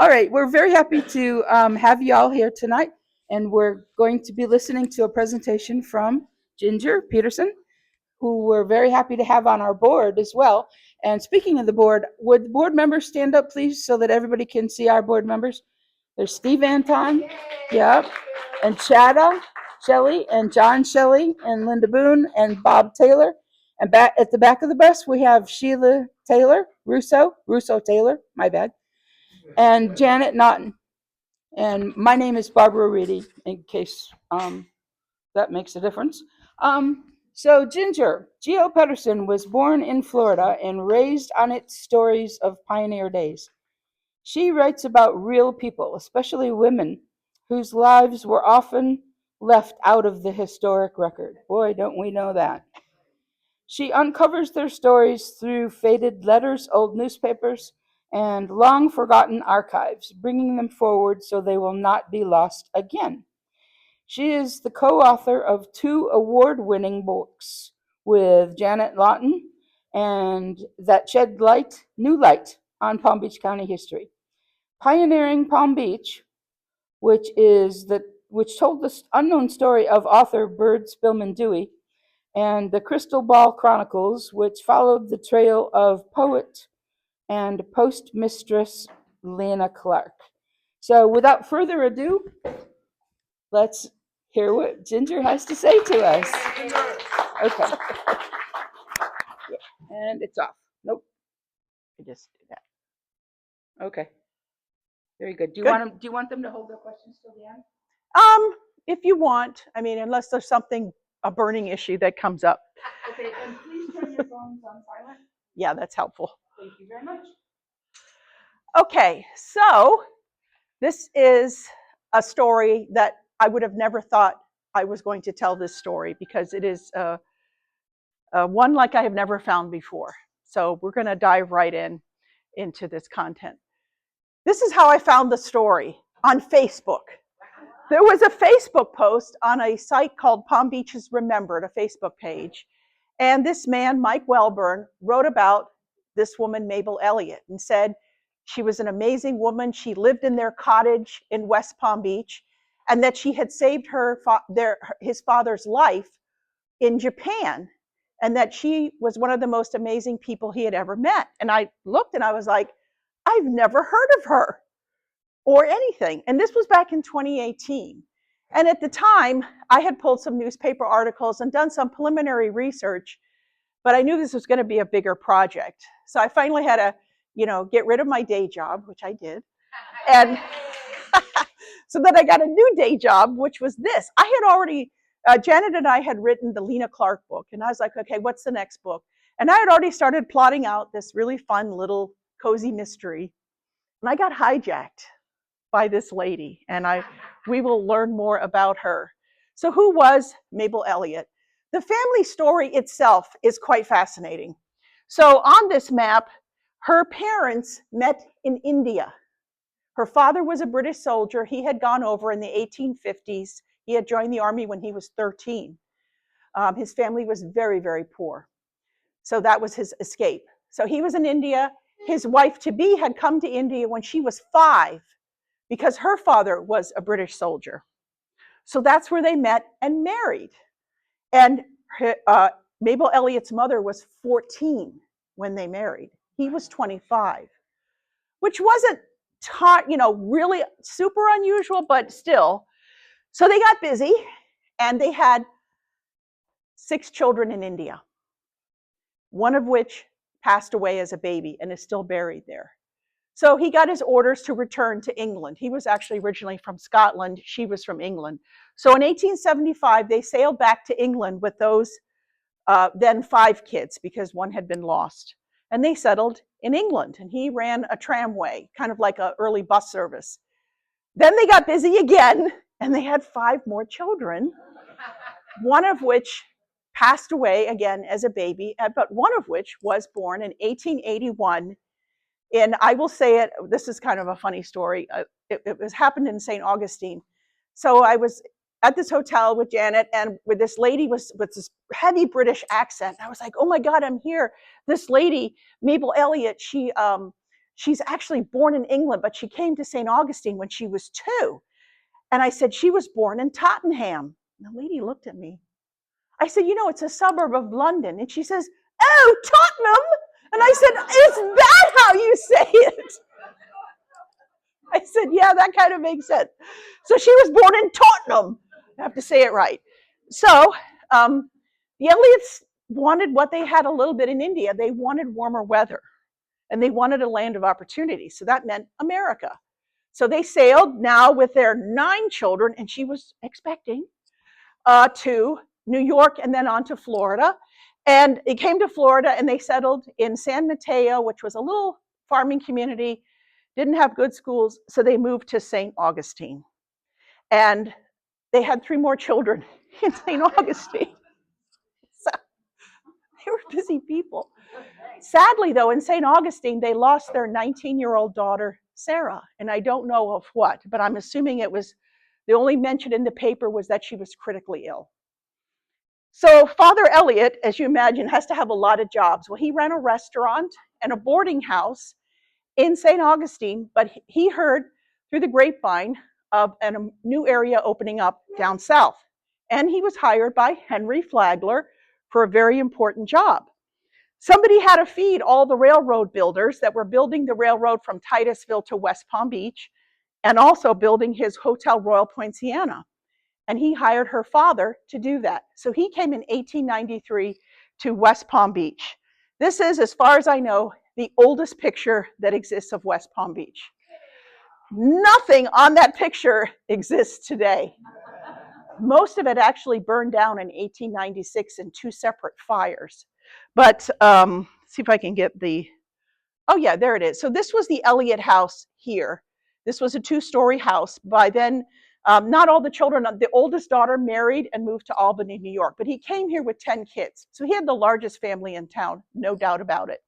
All right, we're very happy to have you all here tonight, and we're going to be listening to a presentation from Ginger Pedersen, who we're very happy to have on our board as well. And speaking of the board, would the board members stand up, please, so that everybody can see our board members? There's Steve Anton, yep, and Chada Shelley, and John Shelley, and Linda Boone, and Bob Taylor. And back at the back of the bus, we have Sheila Taylor, Russo Taylor, my bad, and Janet Naughton. And my name is Barbara Reedy, in case that makes a difference. So Ginger, Geo Pedersen, was born in Florida and raised on its stories of pioneer days. She writes about real people, especially women, whose lives were often left out of the historic record. Boy, don't we know that. She uncovers their stories through faded letters, old newspapers, and long forgotten archives, bringing them forward so they will not be lost again. She is the co-author of two award-winning books with Janet Lawton and that shed new light on Palm Beach County history. Pioneering Palm Beach, which told the unknown story of author Bird Spillman Dewey, and the Crystal Ball Chronicles, which followed the trail of poet and postmistress Lena Clark. So without further ado, let's hear what Ginger has to say to us. Okay. And it's off. Nope. I just did that. Okay. Very good. Do you want them to hold their questions till the end? If you want, I mean, unless there's a burning issue that comes up. Okay, and please turn your phones on silent. Yeah, that's helpful. Thank you very much. Okay, so this is a story that I would have never thought I was going to tell this story, because it is one like I have never found before. So we're going to dive right into this content. This is how I found the story on Facebook. There was a Facebook post on a site called Palm Beaches Remembered, a Facebook page. And this man, Mike Welburn, wrote about this woman, Mabel Elliott, and said she was an amazing woman. She lived in their cottage in West Palm Beach, and that she had saved his father's life in Japan, and that she was one of the most amazing people he had ever met. And I looked and I was like, I've never heard of her or anything. And this was back in 2018. And at the time, I had pulled some newspaper articles and done some preliminary research, but I knew this was going to be a bigger project. So I finally had to, get rid of my day job, which I did. And so then I got a new day job, which was this. I had already, Janet and I had written the Lena Clark book. And I was like, okay, what's the next book? And I had already started plotting out this really fun little cozy mystery. And I got hijacked by this lady, and we will learn more about her. So who was Mabel Elliott? The family story itself is quite fascinating. So on this map, her parents met in India. Her father was a British soldier. He had gone over in the 1850s. He had joined the army when he was 13. His family was very, very poor. So that was his escape. So he was in India. His wife-to-be had come to India when she was 5, because her father was a British soldier. So that's where they met and married. And Mabel Elliott's mother was 14 when they married. He was 25, which wasn't really super unusual, but still. So they got busy, and they had 6 children in India, one of which passed away as a baby and is still buried there. So he got his orders to return to England. He was actually originally from Scotland. She was from England. So in 1875, they sailed back to England with those then 5 kids, because one had been lost. And they settled in England, and he ran a tramway, kind of like an early bus service. Then they got busy again, and they had 5 more children, one of which passed away again as a baby, but one of which was born in 1881. And I will say it, this is kind of a funny story. It happened in St. Augustine. So I was at this hotel with Janet, and with this lady with this heavy British accent. I was like, oh my God, I'm here. This lady, Mabel Elliott, she she's actually born in England, but she came to St. Augustine when she was 2. And I said, she was born in Tottenham. And the lady looked at me. I said, you know, it's a suburb of London. And she says, oh, Tottenham. And I said, is that how you say it? I said, yeah, that kind of makes sense. So she was born in Tottenham. I have to say it right. So the Elliots wanted what they had a little bit in India. They wanted warmer weather, and they wanted a land of opportunity. So that meant America. So they sailed now with their 9 children, and she was expecting, to New York and then on to Florida. And it came to Florida, and they settled in San Mateo, which was a little farming community, didn't have good schools, so they moved to St. Augustine. And they had 3 more children in St. Augustine. So they were busy people. Sadly, though, in St. Augustine, they lost their 19-year-old daughter, Sarah. And I don't know of what, but I'm assuming it was, the only mention in the paper was that she was critically ill. So Father Elliot, as you imagine, has to have a lot of jobs. Well, he ran a restaurant and a boarding house in St. Augustine, but he heard through the grapevine of a new area opening up down south. And he was hired by Henry Flagler for a very important job. Somebody had to feed all the railroad builders that were building the railroad from Titusville to West Palm Beach, and also building his Hotel Royal Poinciana. And he hired her father to do that. So he came in 1893 to West Palm Beach. This is, as far as I know, the oldest picture that exists of West Palm Beach. Nothing on that picture exists today. Most of it actually burned down in 1896 in 2 separate fires. But see if I can get the, oh yeah, there it is. So this was the Elliott house here. This was a 2-story house. By then, not all the children, the oldest daughter married and moved to Albany, New York, but he came here with 10 kids. So he had the largest family in town, no doubt about it.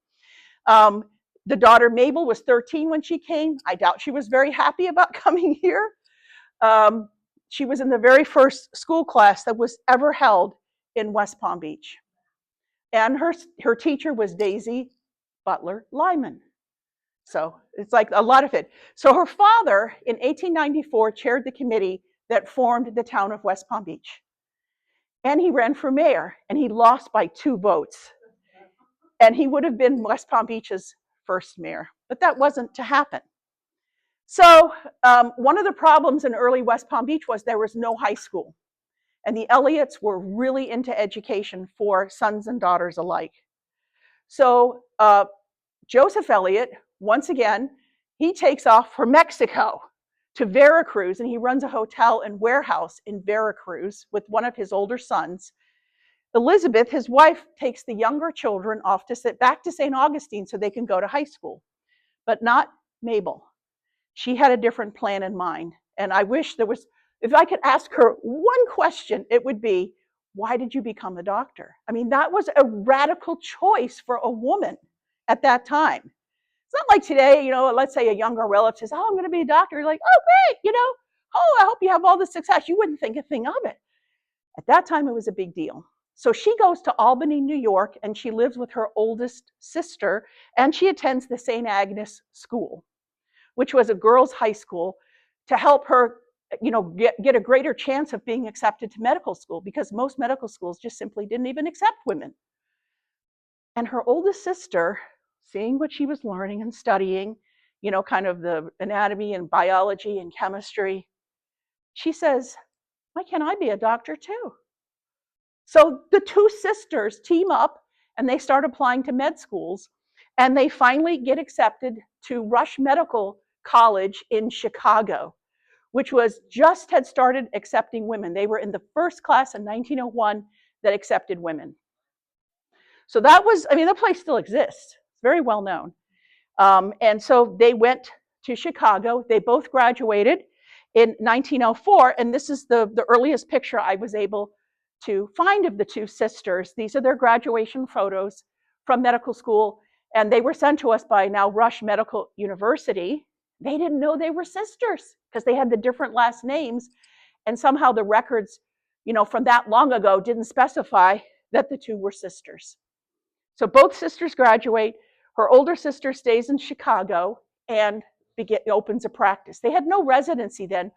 The daughter Mabel was 13 when she came. I doubt she was very happy about coming here. She was in the very first school class that was ever held in West Palm Beach. And her teacher was Daisy Butler Lyman. So it's like a lot of it. So her father, in 1894, chaired the committee that formed the town of West Palm Beach. And he ran for mayor, and he lost by 2 votes. And he would have been West Palm Beach's first mayor, but that wasn't to happen. So one of the problems in early West Palm Beach was there was no high school. And the Elliots were really into education for sons and daughters alike. So Joseph Elliot, once again, he takes off for Mexico to Veracruz, and he runs a hotel and warehouse in Veracruz with one of his older sons. Elizabeth, his wife, takes the younger children off to sit back to St. Augustine so they can go to high school, but not Mabel. She had a different plan in mind. And I wish there was, if I could ask her one question, it would be, why did you become a doctor? I mean, that was a radical choice for a woman at that time. It's not like today, you know, let's say a younger relative says, oh, I'm going to be a doctor. You're like, oh, great, you know, oh, I hope you have all the success. You wouldn't think a thing of it. At that time, it was a big deal. So she goes to Albany, New York, and she lives with her oldest sister, and she attends the St. Agnes School, which was a girls' high school, to help her, you know, get a greater chance of being accepted to medical school, because most medical schools just simply didn't even accept women. And her oldest sister, seeing what she was learning and studying, you know, kind of the anatomy and biology and chemistry, she says, why can't I be a doctor too? So the 2 sisters team up and they start applying to med schools, and they finally get accepted to Rush Medical College in Chicago, which was just had started accepting women. They were in the first class in 1901 that accepted women. So that was, I mean, the place still exists. It's very well known. And so they went to Chicago. They both graduated in 1904, and this is the earliest picture I was able to find of the 2 sisters. These are their graduation photos from medical school, and they were sent to us by now Rush Medical University. They didn't know they were sisters because they had the different last names, and somehow the records, you know, from that long ago didn't specify that the 2 were sisters. So both sisters graduate. Her older sister stays in Chicago and opens a practice. They had no residency then.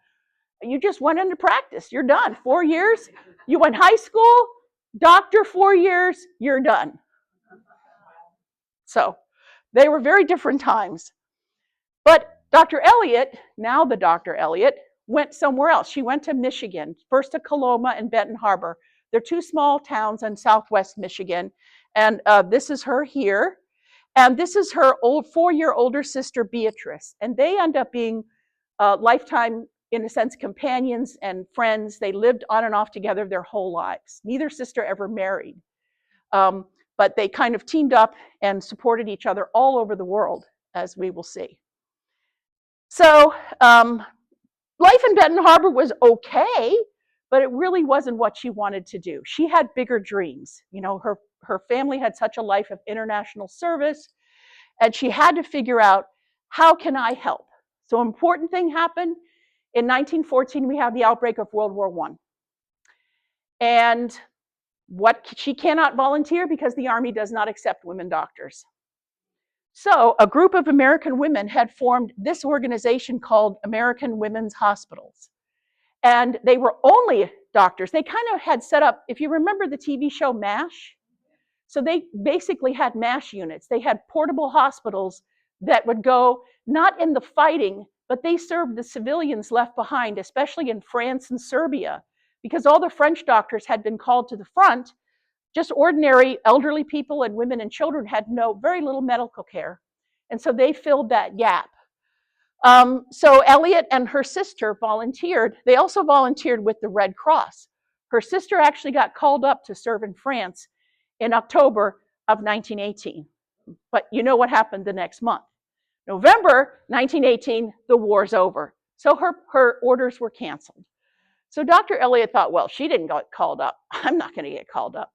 You just went into practice. You're done. 4 years. You went high school, doctor, 4 years, you're done. So they were very different times. But Dr. Elliott, now the Dr. Elliott, went somewhere else. She went to Michigan, first to Coloma and Benton Harbor. They're two small towns in southwest Michigan. And this is her here. And this is her 4-year older sister, Beatrice. And they end up being lifetime, in a sense, companions and friends. They lived on and off together their whole lives. Neither sister ever married. But they kind of teamed up and supported each other all over the world, as we will see. So life in Benton Harbor was okay, but it really wasn't what she wanted to do. She had bigger dreams. You know, her family had such a life of international service, and she had to figure out, how can I help? So an important thing happened. In 1914, we have the outbreak of World War I. And she cannot volunteer because the Army does not accept women doctors. So a group of American women had formed this organization called American Women's Hospitals. And they were only doctors. They kind of had set up, if you remember the TV show MASH, so they basically had MASH units. They had portable hospitals that would go not in the fighting, but they served the civilians left behind, especially in France and Serbia, because all the French doctors had been called to the front. Just ordinary elderly people and women and children had very little medical care. And so they filled that gap. So Elliott and her sister volunteered. They also volunteered with the Red Cross. Her sister actually got called up to serve in France in October of 1918. But you know what happened the next month. November 1918, the war's over. So her orders were canceled. So Dr. Elliott thought, well, she didn't get called up. I'm not going to get called up.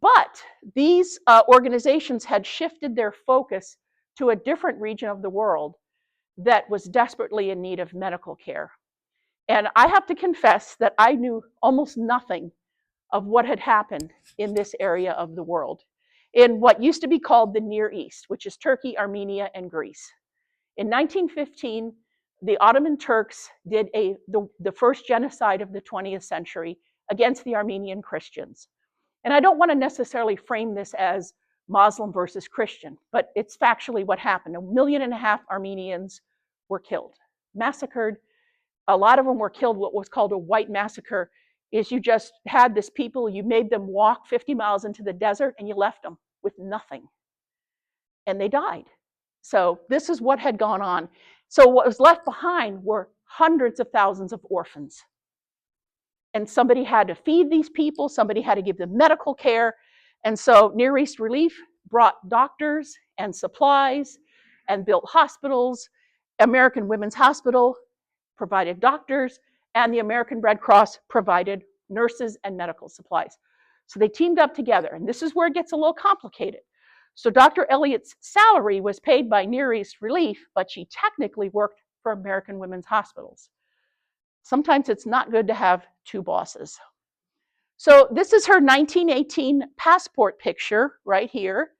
But these organizations had shifted their focus to a different region of the world that was desperately in need of medical care. And I have to confess that I knew almost nothing of what had happened in this area of the world, in what used to be called the Near East, which is Turkey, Armenia, and Greece. In 1915, the Ottoman Turks did the first genocide of the 20th century against the Armenian Christians. And I don't want to necessarily frame this as Muslim versus Christian, but it's factually what happened. 1.5 million Armenians were killed, massacred. A lot of them were killed. What was called a white massacre is you just had this people, you made them walk 50 miles into the desert and you left them with nothing. And they died. So this is what had gone on. So what was left behind were hundreds of thousands of orphans. And somebody had to feed these people, somebody had to give them medical care. And so Near East Relief brought doctors and supplies and built hospitals. American Women's Hospital provided doctors, and the American Red Cross provided nurses and medical supplies. So they teamed up together, and this is where it gets a little complicated. So Dr. Elliott's salary was paid by Near East Relief, but she technically worked for American Women's Hospitals. Sometimes it's not good to have two bosses. So this is her 1918 passport picture right here.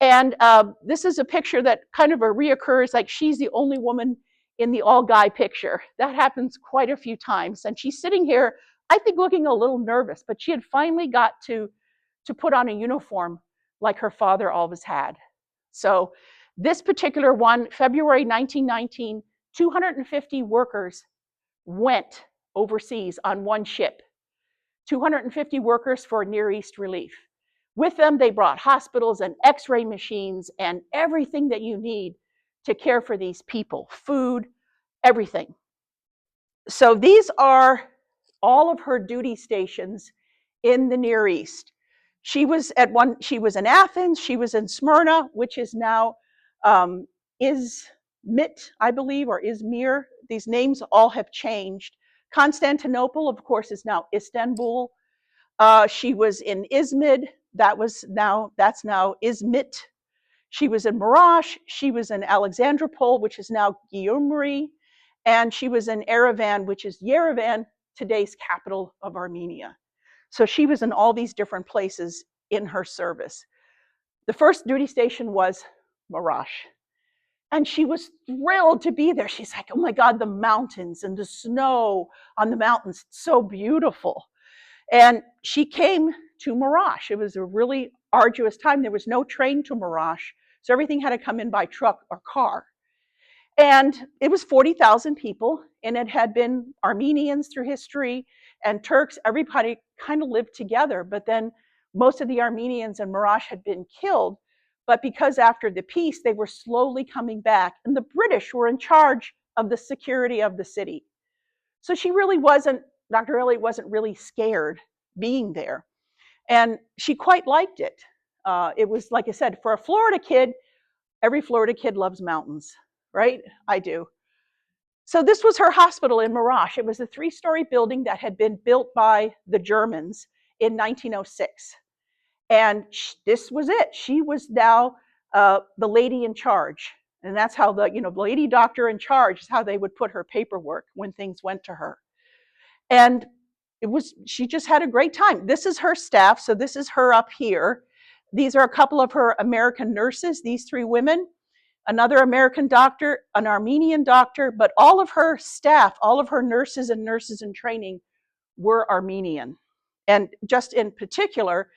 And this is a picture that kind of reoccurs, like she's the only woman in the all-guy picture. That happens quite a few times. And she's sitting here, I think, looking a little nervous, but she had finally got to put on a uniform like her father always had. So this particular one, February 1919, 250 workers went overseas on one ship. 250 workers for Near East Relief. With them, they brought hospitals and x-ray machines and everything that you need to care for these people, food, everything. So these are all of her duty stations in the Near East. She was in Athens, she was in Smyrna, which is now Izmit, I believe, or Izmir. These names all have changed. Constantinople, of course, is now Istanbul. She was in Izmid, that's now Izmit. She was in Marash, she was in Alexandropol, which is now Gyumri, and she was in Yerevan, which is Yerevan, today's capital of Armenia. So she was in all these different places in her service. The first duty station was Mirage. And she was thrilled to be there. She's like, oh my God, the mountains and the snow on the mountains, so beautiful. And she came to Mirage. It was a really arduous time. There was no train to Mirage, so everything had to come in by truck or car. And it was 40,000 people, and it had been Armenians through history and Turks. Everybody kind of lived together, but then most of the Armenians in Mirage had been killed. But because after the peace, they were slowly coming back, and the British were in charge of the security of the city. So she really wasn't, Dr. Elliott wasn't really scared being there. And she quite liked it. It was, like I said, for a Florida kid, every Florida kid loves mountains, right? I do. So this was her hospital in Mirage. It was a 3-story building that had been built by the Germans in 1906. And this was it. She was now the lady in charge. And that's how the lady doctor in charge is how they would put her paperwork when things went to her. And she just had a great time. This is her staff. So this is her up here. These are a couple of her American nurses, these 3 women, another American doctor, an Armenian doctor, but all of her staff, all of her nurses in training were Armenian. And just in particular,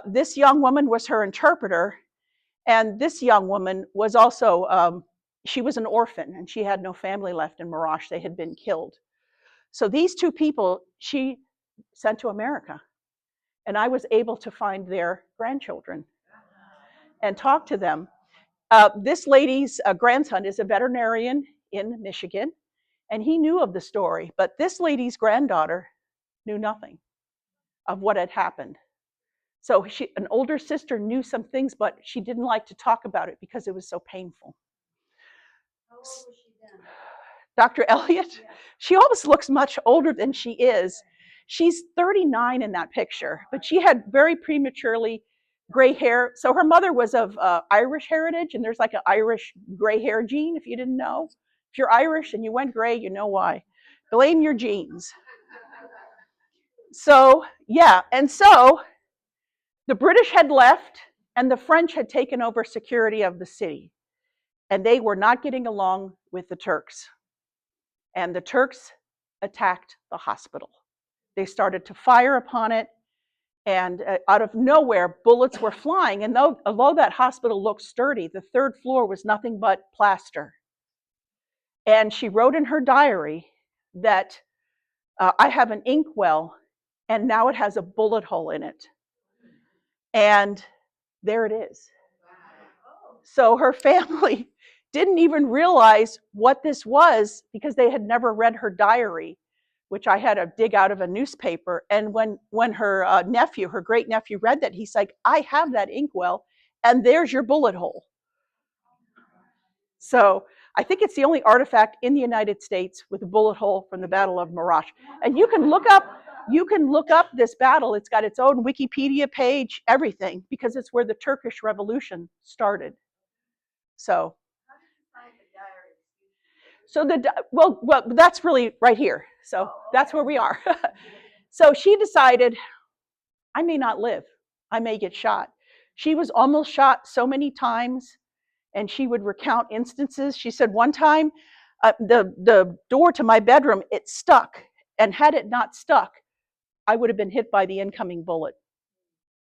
this young woman was her interpreter, and this young woman was also, she was an orphan, and she had no family left in Mirage. They had been killed. So these 2 people she sent to America, and I was able to find their grandchildren and talk to them. This lady's grandson is a veterinarian in Michigan, and he knew of the story, but this lady's granddaughter knew nothing of what had happened. So an older sister knew some things, but she didn't like to talk about it because it was so painful. How old was she then? Dr. Elliott, yeah. She almost looks much older than she is. She's 39 in that picture, but she had very prematurely gray hair. So her mother was of Irish heritage, and there's like an Irish gray hair gene, if you didn't know. If you're Irish and you went gray, you know why. Blame your genes. So, yeah, and so the British had left, and the French had taken over security of the city, and they were not getting along with the Turks. And the Turks attacked the hospital. They started to fire upon it, and out of nowhere, bullets were flying. And although that hospital looked sturdy, the 3rd floor was nothing but plaster. And she wrote in her diary that I have an inkwell, and now it has a bullet hole in it. And there it is. So her family didn't even realize what this was because they had never read her diary, which I had to dig out of a newspaper. And when her nephew, her great nephew, read that, he's like, I have that inkwell, and there's your bullet hole. So I think it's the only artifact in the United States with a bullet hole from the Battle of Mirage. And you can look up this battle. It's got its own Wikipedia page, everything, because it's where the Turkish Revolution started. So. So well, that's really right here. So that's where we are. So she decided, I may not live. I may get shot. She was almost shot so many times, and she would recount instances. She said one time, the door to my bedroom, it stuck, and had it not stuck, I would have been hit by the incoming bullet.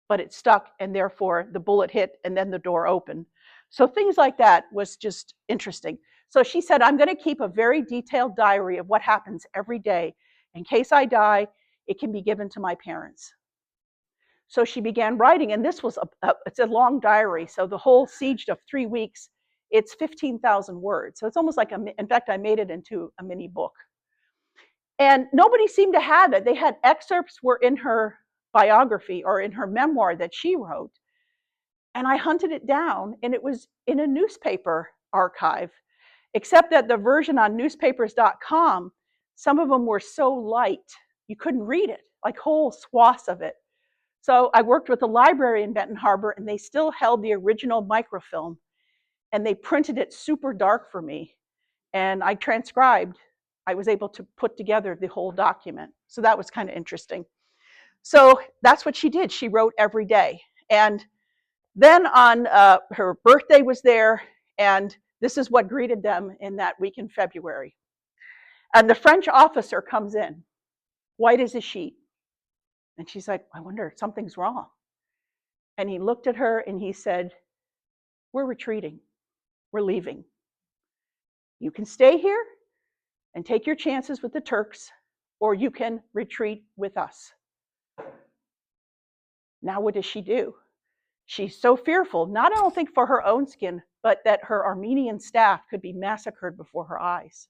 But it stuck, and therefore the bullet hit, and then the door opened. So things like that was just interesting. So she said, I'm going to keep a very detailed diary of what happens every day. In case I die, it can be given to my parents. So she began writing, and this was it's a long diary. So the whole siege of 3 weeks, it's 15,000 words. So it's almost like, in fact, I made it into a mini book. And nobody seemed to have it. They had excerpts were in her biography or in her memoir that she wrote. And I hunted it down, and it was in a newspaper archive, except that the version on newspapers.com, some of them were so light, you couldn't read it, like whole swaths of it. So I worked with a library in Benton Harbor, and they still held the original microfilm, and they printed it super dark for me. And I transcribed, I was able to put together the whole document. So that was kind of interesting. So that's what she did. She wrote every day. And Then on her birthday was there, and this is what greeted them in that week in February. And the French officer comes in, white as a sheet. And she's like, I wonder, something's wrong. And he looked at her and he said, we're retreating. We're leaving. You can stay here and take your chances with the Turks, or you can retreat with us. Now what does she do? She's so fearful, not I don't think for her own skin, but that her Armenian staff could be massacred before her eyes.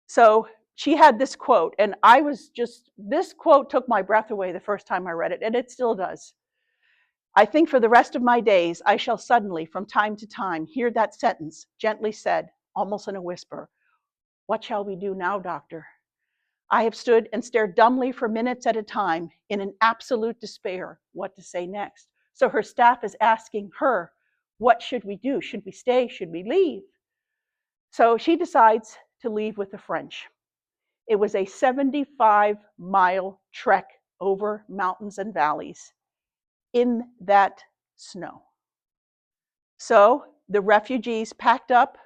So she had this quote, and this quote took my breath away the first time I read it, and it still does. I think for the rest of my days, I shall suddenly, from time to time, hear that sentence gently said, almost in a whisper, what shall we do now, doctor? I have stood and stared dumbly for minutes at a time in an absolute despair what to say next. So her staff is asking her, what should we do? Should we stay? Should we leave? So she decides to leave with the French. It was a 75-mile trek over mountains and valleys in that snow. So the refugees packed up,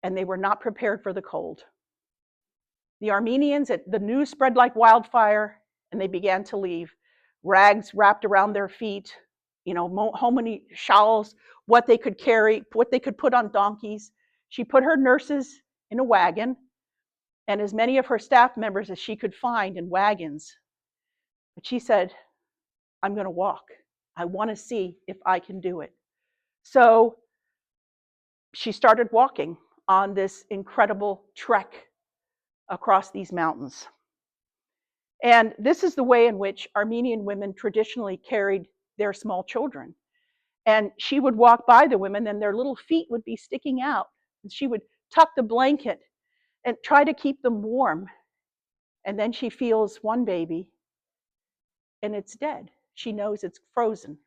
and they were not prepared for the cold. The Armenians, the news spread like wildfire, and they began to leave. Rags wrapped around their feet, how many shawls, what they could carry, what they could put on donkeys. She put her nurses in a wagon, and as many of her staff members as she could find in wagons. But she said, I'm going to walk. I want to see if I can do it. So she started walking on this incredible trek across these mountains. And this is the way in which Armenian women traditionally carried their small children. And she would walk by the women and their little feet would be sticking out. And she would tuck the blanket and try to keep them warm. And then she feels one baby and it's dead. She knows it's frozen.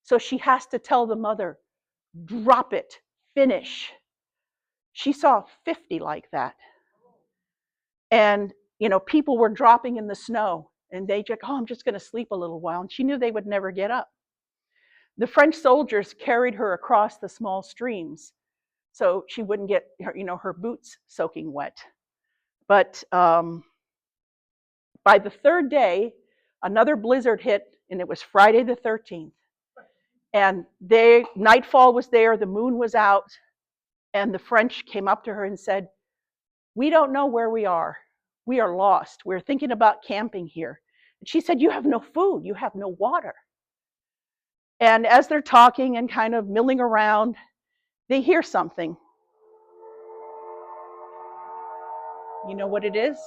So she has to tell the mother, drop it, finish. She saw 50 like that. And, people were dropping in the snow and they just, I'm just going to sleep a little while. And she knew they would never get up. The French soldiers carried her across the small streams so she wouldn't get her boots soaking wet. But by the third day, another blizzard hit, and it was Friday the 13th. And nightfall was there, the moon was out, and the French came up to her and said, we don't know where we are. We are lost. We're thinking about camping here. And she said, you have no food, you have no water. And as they're talking and kind of milling around, they hear something. You know what it is?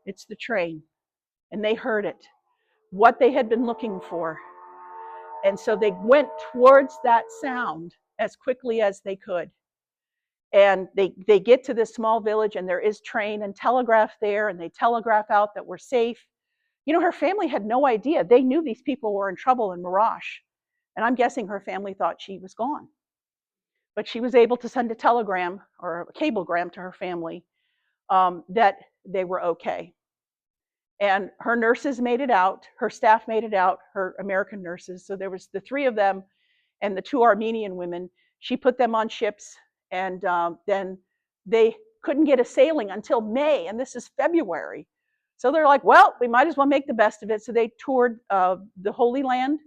It's the train. And they heard it, what they had been looking for. And so they went towards that sound as quickly as they could. And they get to this small village, and there is train and telegraph there, and they telegraph out that we're safe. Her family had no idea. They knew these people were in trouble in Marash. And I'm guessing her family thought she was gone. But she was able to send a telegram or a cablegram to her family that they were okay. And her nurses made it out, her staff made it out, her American nurses. So there was the three of them and the two Armenian women. She put them on ships, and then they couldn't get a sailing until May, and this is February. So they're like, well, we might as well make the best of it. So they toured the Holy Land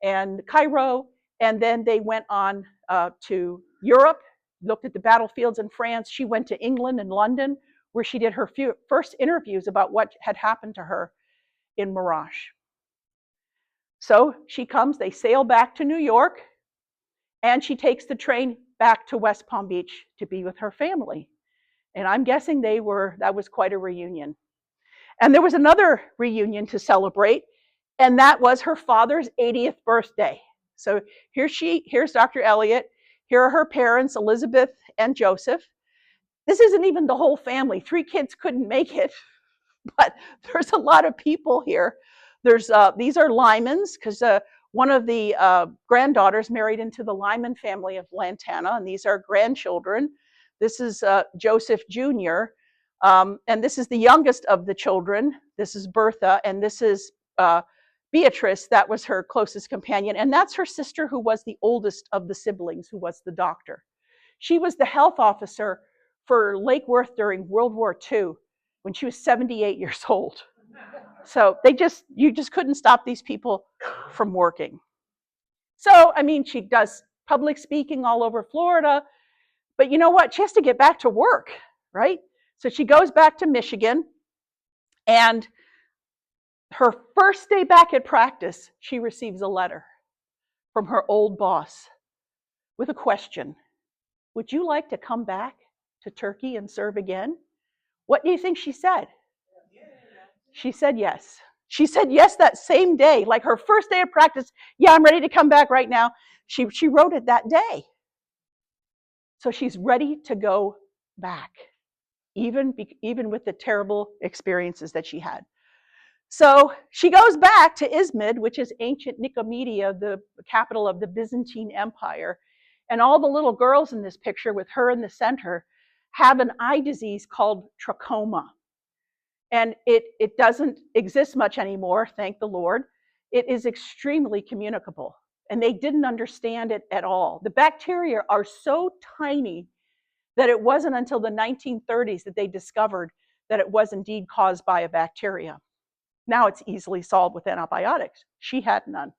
and Cairo, and then they went on to Europe, looked at the battlefields in France. She went to England and London, where she did her first interviews about what had happened to her in Marash. So she comes, they sail back to New York, and she takes the train back to West Palm Beach to be with her family. And I'm guessing that was quite a reunion. And there was another reunion to celebrate, and that was her father's 80th birthday. So here's Dr. Elliott. Here are her parents, Elizabeth and Joseph. This isn't even the whole family. 3 kids couldn't make it, but there's a lot of people here. These are Lymans, because one of the granddaughters married into the Lyman family of Lantana, and these are grandchildren. This is Joseph Jr., and this is the youngest of the children. This is Bertha, and this is Beatrice, that was her closest companion, and that's her sister who was the oldest of the siblings, who was the doctor. She was the health officer for Lake Worth during World War II when she was 78 years old. So you just couldn't stop these people from working. So, I mean, she does public speaking all over Florida, but you know what? She has to get back to work, right? So she goes back to Michigan, and her first day back at practice, she receives a letter from her old boss with a question. Would you like to come back to Turkey and serve again? What do you think she said? She said yes. She said yes that same day, like her first day of practice. Yeah, I'm ready to come back right now. She wrote it that day. So she's ready to go back, even with the terrible experiences that she had. So she goes back to Izmit, which is ancient Nicomedia, the capital of the Byzantine Empire. And all the little girls in this picture, with her in the center, have an eye disease called trachoma. And it doesn't exist much anymore, thank the Lord. It is extremely communicable. And they didn't understand it at all. The bacteria are so tiny that it wasn't until the 1930s that they discovered that it was indeed caused by a bacteria. Now it's easily solved with antibiotics. She had none.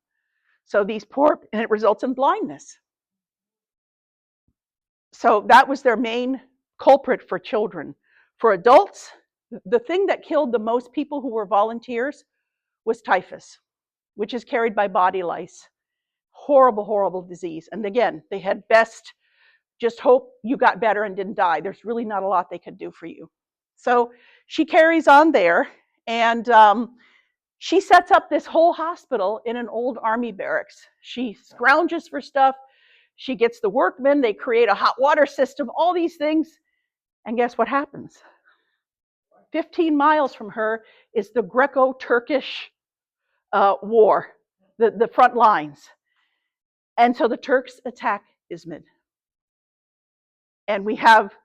So and it results in blindness. So that was their main culprit for children. For adults, the thing that killed the most people who were volunteers was typhus, which is carried by body lice. Horrible, horrible disease. And again, they had best just hope you got better and didn't die. There's really not a lot they could do for you. So she carries on there, and she sets up this whole hospital in an old army barracks. She scrounges for stuff. She gets the workmen. They create a hot water system, all these things. And guess what happens? 15 miles from her is the Greco-Turkish war, the front lines. And so the Turks attack Izmit. And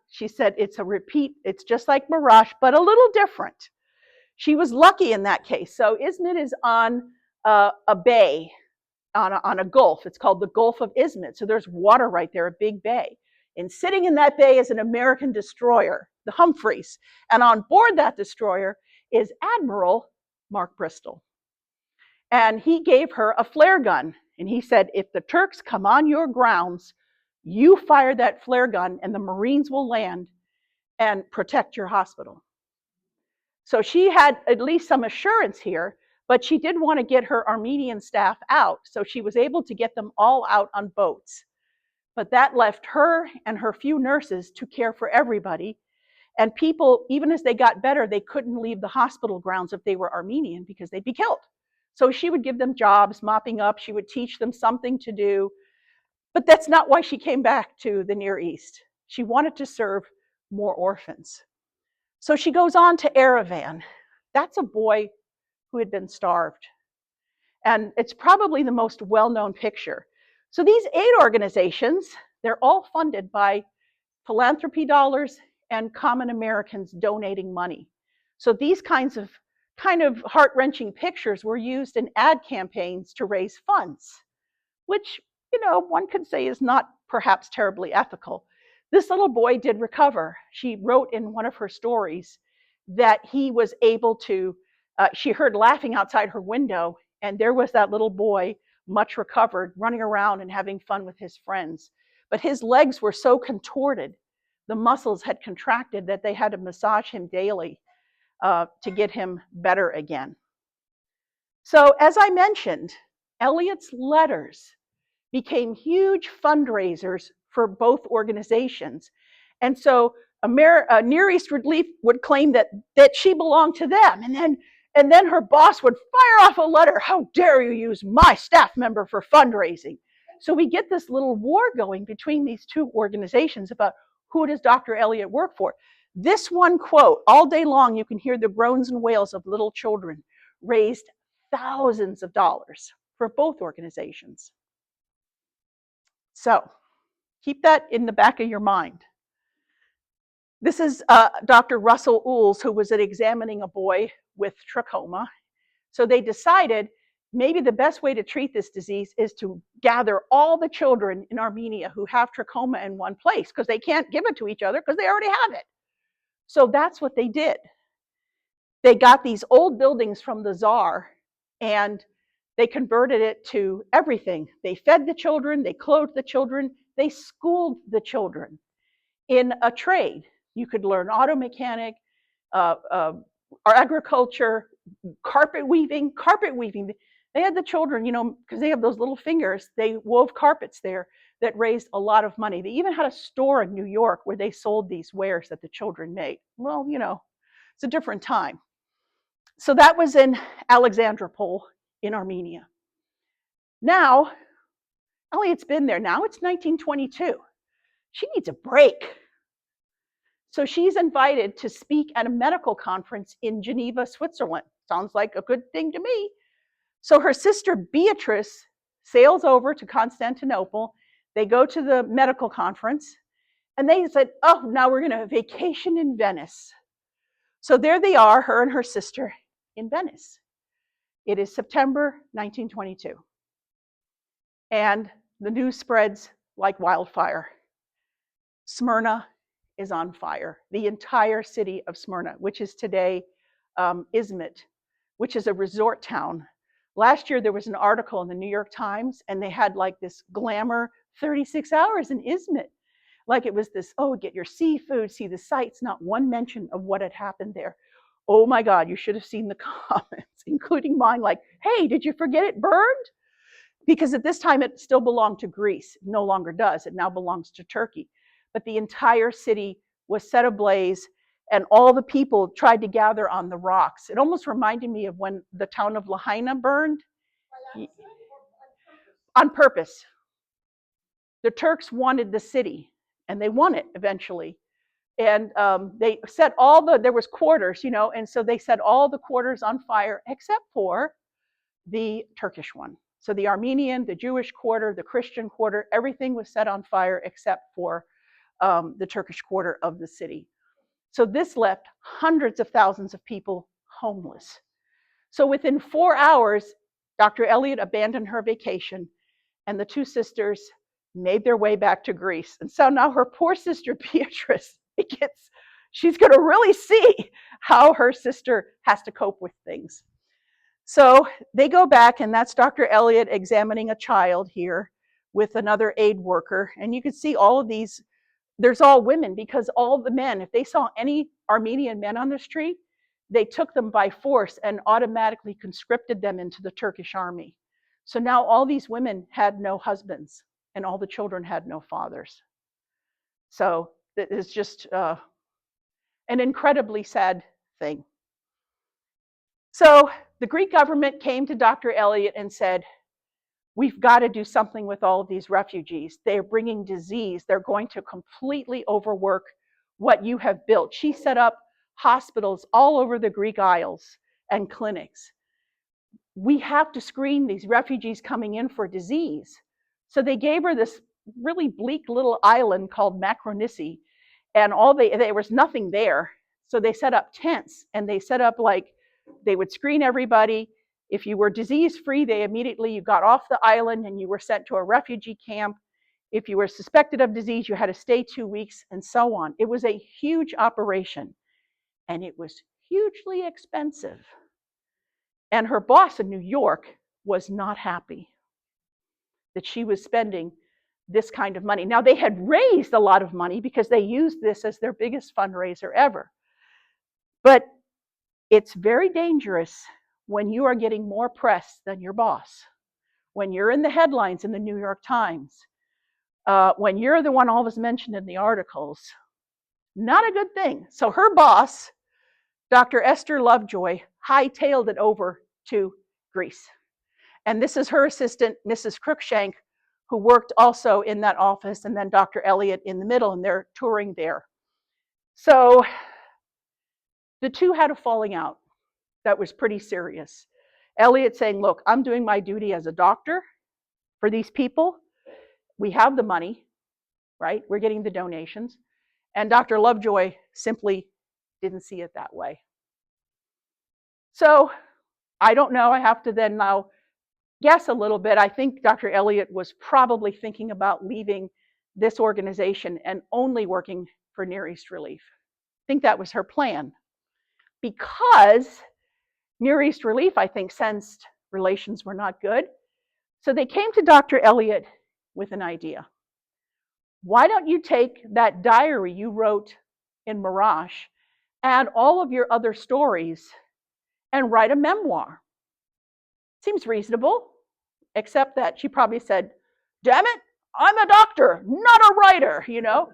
she said, it's a repeat. It's just like Marash, but a little different. She was lucky in that case. So Izmit is on a bay, on a gulf. It's called the Gulf of Izmit. So there's water right there, a big bay. And sitting in that bay is an American destroyer, the Humphreys. And on board that destroyer is Admiral Mark Bristol. And he gave her a flare gun. And he said, if the Turks come on your grounds, you fire that flare gun and the Marines will land and protect your hospital. So she had at least some assurance here, but she did want to get her Armenian staff out. So she was able to get them all out on boats. But that left her and her few nurses to care for everybody. And people, even as they got better, they couldn't leave the hospital grounds if they were Armenian because they'd be killed. So she would give them jobs, mopping up. She would teach them something to do. But that's not why she came back to the Near East. She wanted to serve more orphans. So she goes on to Erivan. That's a boy who had been starved. And it's probably the most well-known picture. So these aid organizations, they're all funded by philanthropy dollars and common Americans donating money. So these kind of heart-wrenching pictures were used in ad campaigns to raise funds, which, one could say is not perhaps terribly ethical. This little boy did recover. She wrote in one of her stories that he was able to, she heard laughing outside her window, and there was that little boy, much recovered, running around and having fun with his friends. But his legs were so contorted, the muscles had contracted that they had to massage him daily to get him better again. So as I mentioned, Eliot's letters became huge fundraisers for both organizations. And so Near East Relief would claim that she belonged to them. And then her boss would fire off a letter, how dare you use my staff member for fundraising? So we get this little war going between these two organizations about who does Dr. Eliot work for. This one quote, all day long you can hear the groans and wails of little children, raised thousands of dollars for both organizations. So keep that in the back of your mind. This is Dr. Russell Ools, who was examining a boy with trachoma. So they decided maybe the best way to treat this disease is to gather all the children in Armenia who have trachoma in one place, because they can't give it to each other because they already have it. So that's what they did. They got these old buildings from the Tsar and they converted it to everything. They fed the children, they clothed the children, they schooled the children in a trade. You could learn auto mechanic, or agriculture, carpet weaving. They had the children, because they have those little fingers, they wove carpets there that raised a lot of money. They even had a store in New York where they sold these wares that the children made. Well, it's a different time. So that was in Alexandropol in Armenia. Now, Elliot's been there now. It's 1922. She needs a break. So she's invited to speak at a medical conference in Geneva, Switzerland. Sounds like a good thing to me. So her sister Beatrice sails over to Constantinople. They go to the medical conference and they said, oh, now we're going to vacation in Venice. So there they are, her and her sister in Venice. It is September 1922. And the news spreads like wildfire. Smyrna is on fire. The entire city of Smyrna, which is today Izmit, which is a resort town. Last year there was an article in the New York Times and they had like this glamour 36 hours in Izmit. Like it was this, oh, get your seafood, see the sights, not one mention of what had happened there. Oh my God, you should have seen the comments, including mine, like, hey, did you forget it burned? Because at this time it still belonged to Greece. It no longer does. It now belongs to Turkey. But the entire city was set ablaze and all the people tried to gather on the rocks. It almost reminded me of when the town of Lahaina burned. On purpose. The Turks wanted the city and they won it eventually. And they set there was quarters, and so they set all the quarters on fire except for the Turkish one. So the Armenian, the Jewish quarter, the Christian quarter, everything was set on fire except for the Turkish quarter of the city. So this left hundreds of thousands of people homeless. So within 4 hours, Dr. Elliot abandoned her vacation and the two sisters made their way back to Greece. And so now her poor sister Beatrice, she's going to really see how her sister has to cope with things. So they go back, and that's Dr. Elliot examining a child here with another aid worker. And you can see all of these, there's all women, because all the men, if they saw any Armenian men on the street, they took them by force and automatically conscripted them into the Turkish army. So now all these women had no husbands, and all the children had no fathers. So it's just an incredibly sad thing. So the Greek government came to Dr. Elliot and said, we've got to do something with all of these refugees. They're bringing disease. They're going to completely overwork what you have built. She set up hospitals all over the Greek Isles and clinics. We have to screen these refugees coming in for disease. So they gave her this really bleak little island called Macronissi, and there was nothing there. So they set up tents, and they set up they would screen everybody. If you were disease-free, you got off the island and you were sent to a refugee camp. If you were suspected of disease, you had to stay 2 weeks, and so on. It was a huge operation, and it was hugely expensive. And her boss in New York was not happy that she was spending this kind of money. Now, they had raised a lot of money because they used this as their biggest fundraiser ever. But it's very dangerous when you are getting more press than your boss, when you're in the headlines in the New York Times, when you're the one always mentioned in the articles. Not a good thing. So her boss, Dr. Esther Lovejoy, hightailed it over to Greece. And this is her assistant, Mrs. Cruikshank, who worked also in that office, and then Dr. Elliot in the middle, and they're touring there. So the two had a falling out that was pretty serious. Elliot saying, look, I'm doing my duty as a doctor for these people. We have the money, right? We're getting the donations. And Dr. Lovejoy simply didn't see it that way. So I don't know. I have to then now guess a little bit, I think Dr. Eliot was probably thinking about leaving this organization and only working for Near East Relief. I think that was her plan, because Near East Relief, I think, sensed relations were not good. So they came to Dr. Eliot with an idea. Why don't you take that diary you wrote in Mirage, add all of your other stories, and write a memoir? Seems reasonable, except that she probably said, damn it, I'm a doctor, not a writer, you know?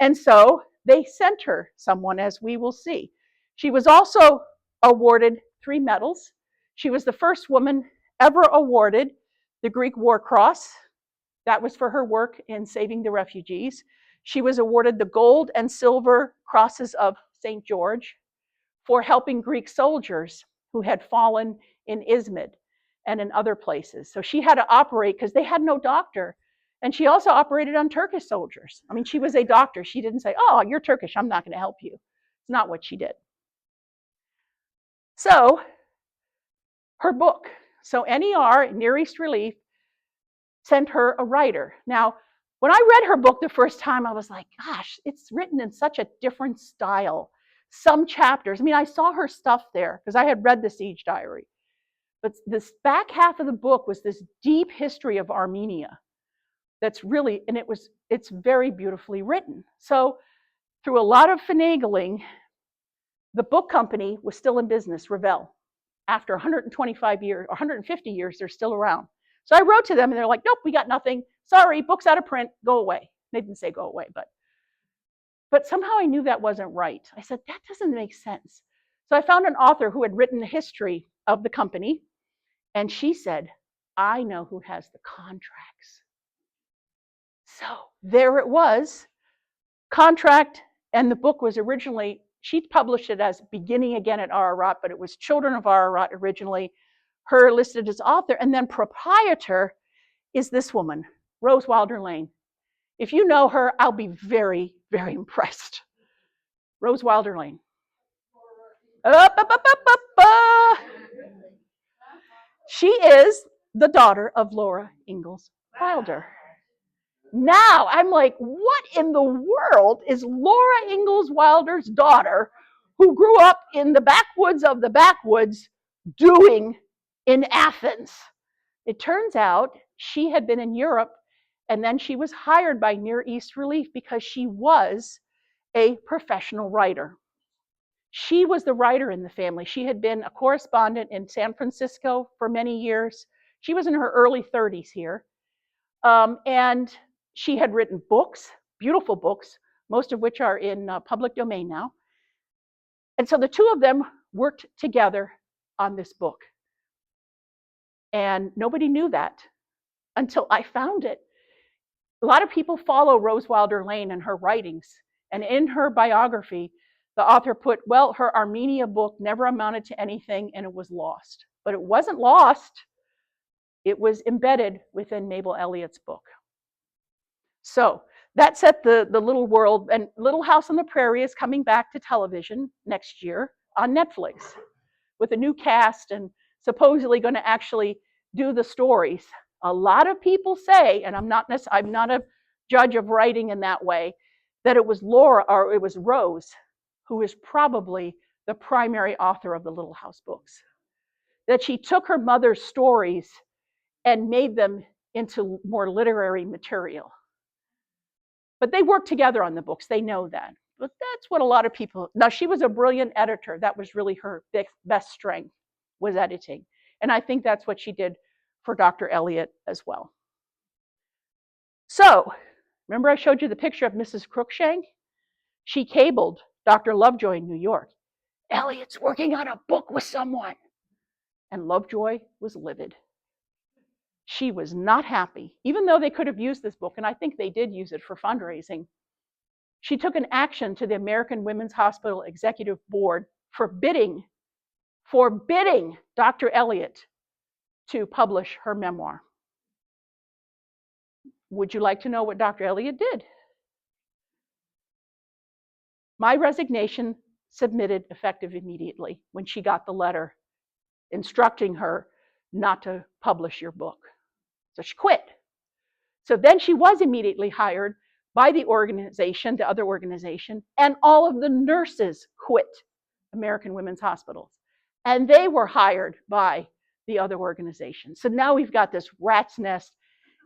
And so they sent her someone, as we will see. She was also awarded 3 medals. She was the first woman ever awarded the Greek War Cross. That was for her work in saving the refugees. She was awarded the gold and silver crosses of St. George for helping Greek soldiers who had fallen in Izmit and in other places. So she had to operate because they had no doctor. And she also operated on Turkish soldiers. I mean, she was a doctor. She didn't say, oh, you're Turkish, I'm not going to help you. It's not what she did. So her book. So NER, Near East Relief, sent her a writer. Now, when I read her book the first time, I was like, gosh, it's written in such a different style. Some chapters, I mean, I saw her stuff there because I had read the Siege Diary. But this back half of the book was this deep history of Armenia that's really, and it's very beautifully written. So through a lot of finagling, the book company was still in business, Revell. After 125 years, 150 years, they're still around. So I wrote to them and they're like, nope, we got nothing. Sorry, book's out of print, go away. They didn't say go away, but somehow I knew that wasn't right. I said, that doesn't make sense. So I found an author who had written the history of the company, and she said, I know who has the contracts. So there it was, contract, and the book was originally, she published it as Beginning Again at Ararat, but it was Children of Ararat originally, her listed as author, and then proprietor is this woman, Rose Wilder Lane. If you know her, I'll be very, very impressed. Rose Wilder Lane. She is the daughter of Laura Ingalls Wilder. Now I'm like, what in the world is Laura Ingalls Wilder's daughter, who grew up in the backwoods of the backwoods, doing in Athens? It turns out she had been in Europe, and then she was hired by Near East Relief because she was a professional writer. She was the writer in the family. She had been a correspondent in San Francisco for many years. She was in her early 30s here. And she had written books, beautiful books, most of which are in public domain now. And so the two of them worked together on this book. And nobody knew that until I found it. A lot of people follow Rose Wilder Lane and her writings. And in her biography, the author put, well, her Armenia book never amounted to anything and it was lost. But it wasn't lost. It was embedded within Mabel Elliott's book. So that set the little world, and Little House on the Prairie is coming back to television next year on Netflix with a new cast and supposedly going to actually do the stories. A lot of people say, and I'm not a judge of writing in that way, that it was Laura, or it was Rose, who is probably the primary author of the Little House books. That she took her mother's stories and made them into more literary material. But they worked together on the books, they know that. But that's what a lot of people, now she was a brilliant editor, that was really her best strength, was editing. And I think that's what she did for Dr. Eliot as well. So, remember I showed you the picture of Mrs. Cruikshank? She cabled Dr. Lovejoy in New York. Eliot's working on a book with someone. And Lovejoy was livid. She was not happy, even though they could have used this book, and I think they did use it for fundraising. She took an action to the American Women's Hospital Executive Board forbidding Dr. Eliot to publish her memoir. Would you like to know what Dr. Eliot did? My resignation submitted effective immediately when she got the letter instructing her not to publish your book. So she quit. So then she was immediately hired by the organization, the other organization, and all of the nurses quit American Women's Hospitals. And they were hired by the other organization. So now we've got this rat's nest.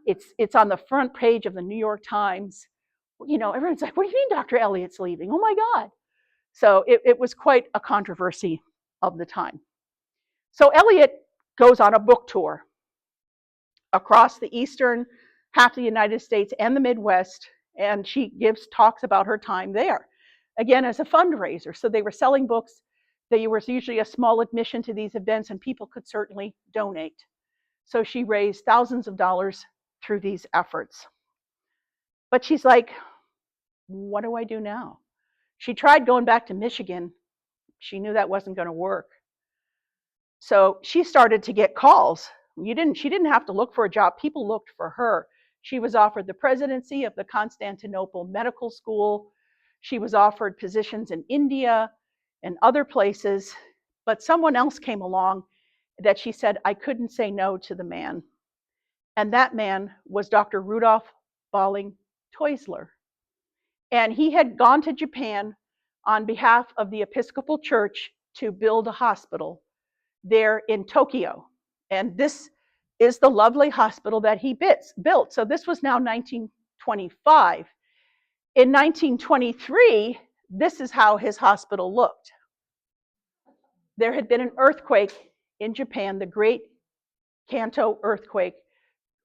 It's on the front page of the New York Times. You know, everyone's like, what do you mean Dr. Elliott's leaving? Oh my God. So it was quite a controversy of the time. So Elliott goes on a book tour across the eastern half of the United States and the Midwest, and she gives talks about her time there, again, as a fundraiser. So they were selling books. There was usually a small admission to these events, and people could certainly donate. So she raised thousands of dollars through these efforts. But she's like, what do I do now? She tried going back to Michigan. She knew that wasn't going to work. So she started to get calls. She didn't have to look for a job. People looked for her. She was offered the presidency of the Constantinople Medical School. She was offered positions in India and other places. But someone else came along that she said, I couldn't say no to the man. And that man was Dr. Rudolph Balling Teusler. And he had gone to Japan on behalf of the Episcopal Church to build a hospital there in Tokyo. And this is the lovely hospital that he built. So this was now 1925. In 1923, this is how his hospital looked. There had been an earthquake in Japan, the Great Kanto earthquake,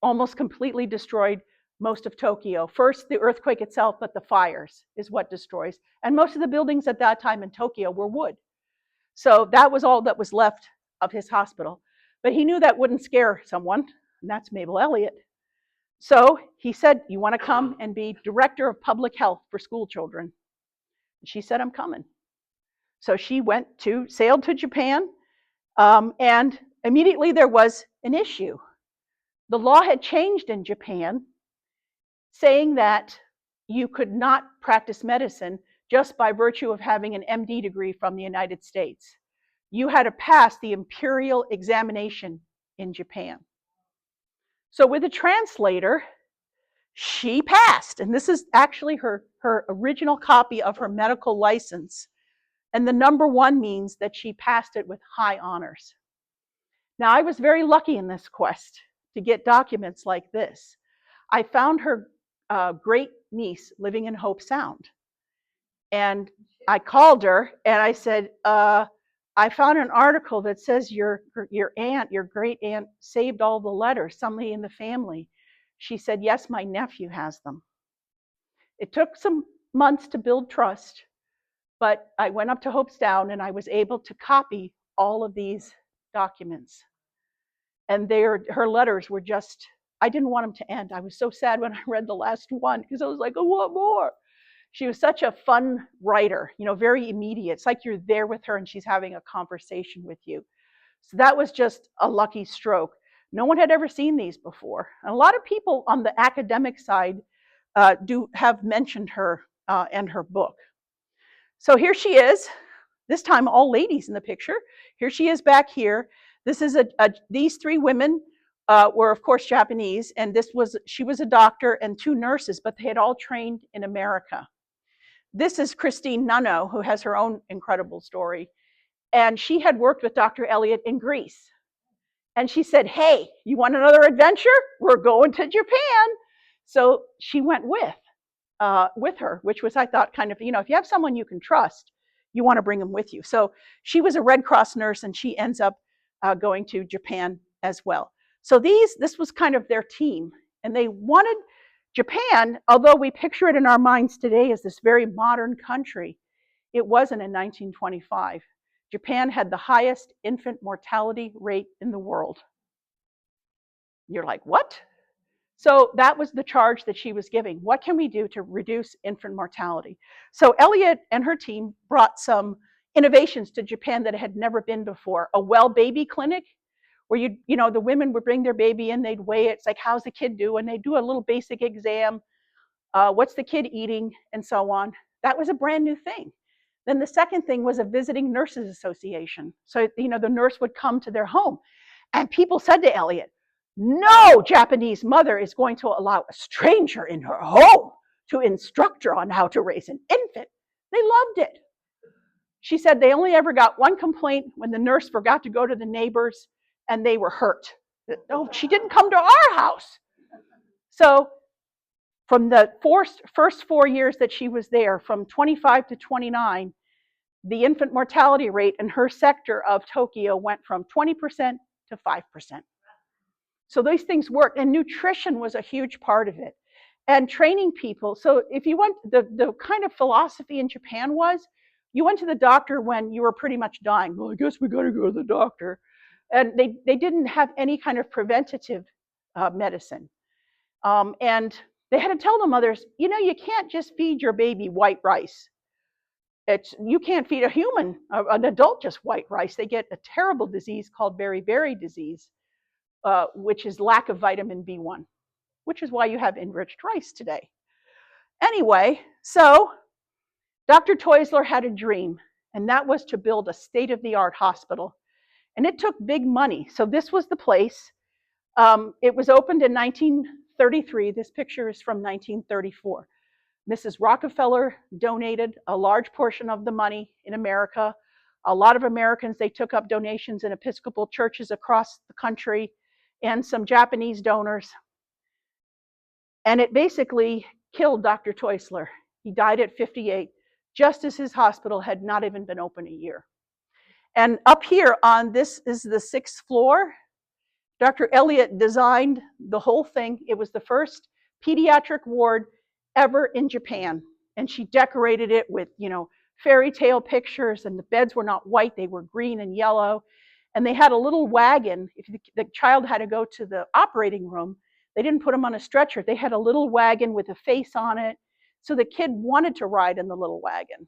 almost completely destroyed most of Tokyo. First, the earthquake itself, but the fires is what destroys. And most of the buildings at that time in Tokyo were wood. So that was all that was left of his hospital. But he knew that wouldn't scare someone, and that's Mabel Elliott. So he said, you want to come and be director of public health for school children? She said, I'm coming. So she sailed to Japan, and immediately there was an issue. The law had changed in Japan, saying that you could not practice medicine just by virtue of having an MD degree from the United States. You had to pass the imperial examination in Japan. So with a translator, she passed. And this is actually her original copy of her medical license. And the number 1 means that she passed it with high honors. Now, I was very lucky in this quest to get documents like this. I found her great niece living in Hope Sound. And I called her and I said, I found an article that says your great aunt saved all the letters, somebody in the family. She said, yes, my nephew has them. It took some months to build trust, but I went up to Hope Sound and I was able to copy all of these documents. And her letters were just, I didn't want them to end. I was so sad when I read the last one because I was like, I want more. She was such a fun writer, very immediate. It's like you're there with her and she's having a conversation with you. So that was just a lucky stroke. No one had ever seen these before. And a lot of people on the academic side do have mentioned her and her book. So here she is, this time all ladies in the picture. Here she is back here. This is these 3 women were of course Japanese, and she was a doctor and 2 nurses, but they had all trained in America. This is Christine Nunno, who has her own incredible story. And she had worked with Dr. Elliott in Greece. And she said, hey, you want another adventure? We're going to Japan. So she went with her, which was, I thought, kind of, if you have someone you can trust, you want to bring them with you. So she was a Red Cross nurse, and she ends up going to Japan as well. So this was kind of their team. And they wanted Japan, although we picture it in our minds today as this very modern country, it wasn't in 1925. Japan had the highest infant mortality rate in the world. You're like, what? So that was the charge that she was giving. What can we do to reduce infant mortality? So Elliott and her team brought some innovations to Japan that had never been before. A well baby clinic, where the women would bring their baby in, they'd weigh it. It's like, how's the kid doing? They'd do a little basic exam. What's the kid eating? And so on. That was a brand new thing. Then the second thing was a visiting nurses association. So, the nurse would come to their home. And people said to Elliot, no Japanese mother is going to allow a stranger in her home to instruct her on how to raise an infant. They loved it. She said they only ever got one complaint when the nurse forgot to go to the neighbors and they were hurt. Oh, she didn't come to our house. So from the first 4 years that she was there, from 25 to 29, the infant mortality rate in her sector of Tokyo went from 20% to 5%. So these things worked, and nutrition was a huge part of it. And training people. So if you went, the kind of philosophy in Japan was, you went to the doctor when you were pretty much dying. Well, I guess we got to go to the doctor. And they didn't have any kind of preventative medicine. And they had to tell the mothers, you can't just feed your baby white rice. You can't feed a human, an adult, just white rice. They get a terrible disease called beriberi disease, which is lack of vitamin B1, which is why you have enriched rice today. Anyway, so Dr. Teusler had a dream, and that was to build a state-of-the-art hospital. And it took big money. So this was the place. It was opened in 1933. This picture is from 1934. Mrs. Rockefeller donated a large portion of the money in America. A lot of Americans, they took up donations in Episcopal churches across the country, and some Japanese donors. And it basically killed Dr. Teusler. He died at 58, just as his hospital had not even been open a year. And up here on this is the 6th floor. Dr. Elliott designed the whole thing. It was the first pediatric ward ever in Japan. And she decorated it with, fairy tale pictures, and the beds were not white, they were green and yellow. And they had a little wagon. If the child had to go to the operating room, they didn't put him on a stretcher. They had a little wagon with a face on it. So the kid wanted to ride in the little wagon.